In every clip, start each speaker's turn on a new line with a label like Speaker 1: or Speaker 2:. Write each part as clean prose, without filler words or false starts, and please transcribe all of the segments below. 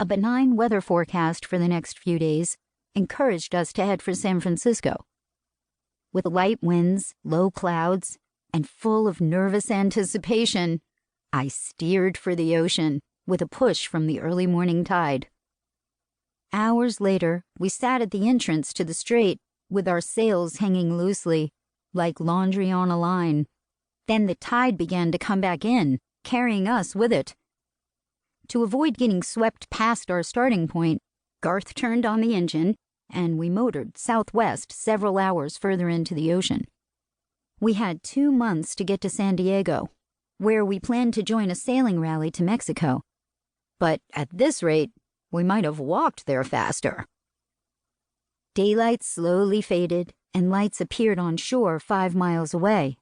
Speaker 1: A benign weather forecast for the next few days encouraged us to head for San Francisco. With light winds, low clouds, and full of nervous anticipation, I steered for the ocean with a push from the early morning tide. Hours later, we sat at the entrance to the strait with our sails hanging loosely, like laundry on a line. Then the tide began to come back in, carrying us with it. To avoid getting swept past our starting point, Garth turned on the engine, and we motored southwest several hours further into the ocean. We had 2 months to get to San Diego, where we planned to join a sailing rally to Mexico. But at this rate, we might have walked there faster. Daylight slowly faded, and lights appeared on shore 5 miles away.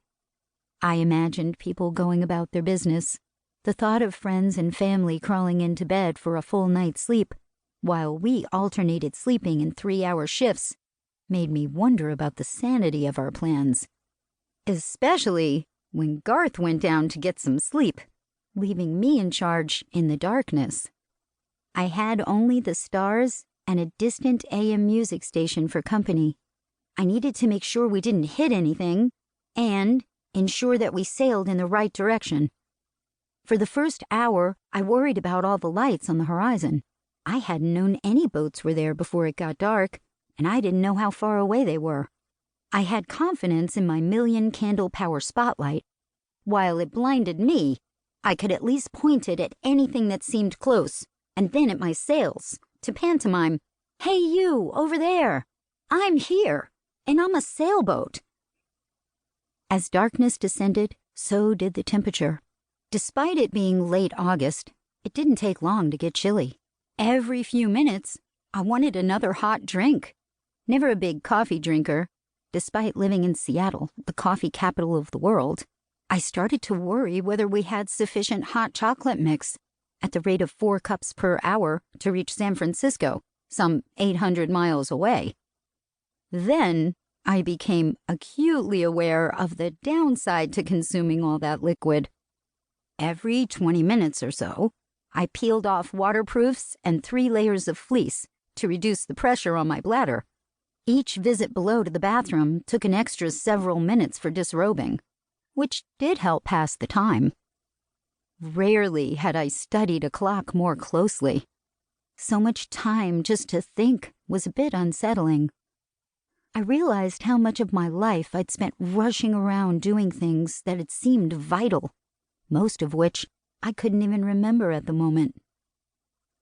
Speaker 1: I imagined people going about their business. The thought of friends and family crawling into bed for a full night's sleep, while we alternated sleeping in 3-hour shifts, made me wonder about the sanity of our plans. Especially when Garth went down to get some sleep, leaving me in charge in the darkness. I had only the stars and a distant AM music station for company. I needed to make sure we didn't hit anything and ensure that we sailed in the right direction. For the first hour, I worried about all the lights on the horizon. I hadn't known any boats were there before it got dark, and I didn't know how far away they were. I had confidence in my 1,000,000-candle power spotlight. While it blinded me, I could at least point it at anything that seemed close, and then at my sails, to pantomime, "Hey you, over there! I'm here, and I'm a sailboat." As darkness descended, so did the temperature. Despite it being late August, it didn't take long to get chilly. Every few minutes, I wanted another hot drink. Never a big coffee drinker. Despite living in Seattle, the coffee capital of the world, I started to worry whether we had sufficient hot chocolate mix at the rate of 4 cups per hour to reach San Francisco, some 800 miles away. Then I became acutely aware of the downside to consuming all that liquid. Every 20 minutes or so, I peeled off waterproofs and 3 layers of fleece to reduce the pressure on my bladder. Each visit below to the bathroom took an extra several minutes for disrobing, which did help pass the time. Rarely had I studied a clock more closely. So much time just to think was a bit unsettling. I realized how much of my life I'd spent rushing around doing things that had seemed vital, most of which I couldn't even remember at the moment.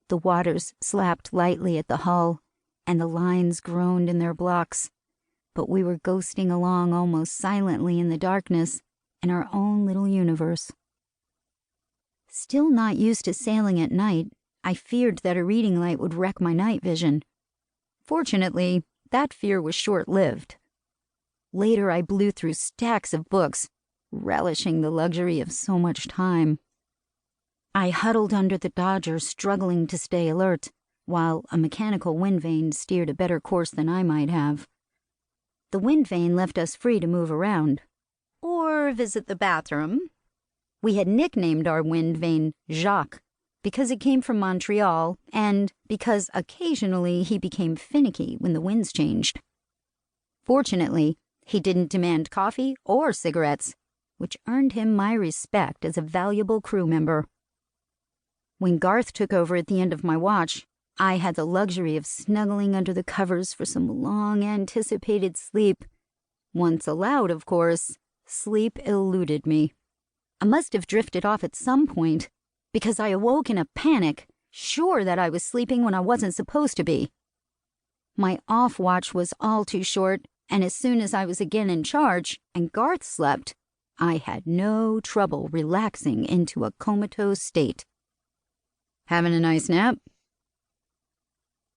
Speaker 1: The waters slapped lightly at the hull, and the lines groaned in their blocks, but we were ghosting along almost silently in the darkness in our own little universe. Still not used to sailing at night, I feared that a reading light would wreck my night vision. Fortunately, that fear was short-lived. Later, I blew through stacks of books, relishing the luxury of so much time. I huddled under the Dodger, struggling to stay alert, while a mechanical wind vane steered a better course than I might have. The wind vane left us free to move around, or visit the bathroom. We had nicknamed our wind vane Jacques, because it came from Montreal, and because occasionally he became finicky when the winds changed. Fortunately, he didn't demand coffee or cigarettes, which earned him my respect as a valuable crew member. When Garth took over at the end of my watch, I had the luxury of snuggling under the covers for some long-anticipated sleep. Once allowed, of course, sleep eluded me. I must have drifted off at some point, because I awoke in a panic, sure that I was sleeping when I wasn't supposed to be. My off watch was all too short, and as soon as I was again in charge and Garth slept, I had no trouble relaxing into a comatose state. "Having a nice nap?"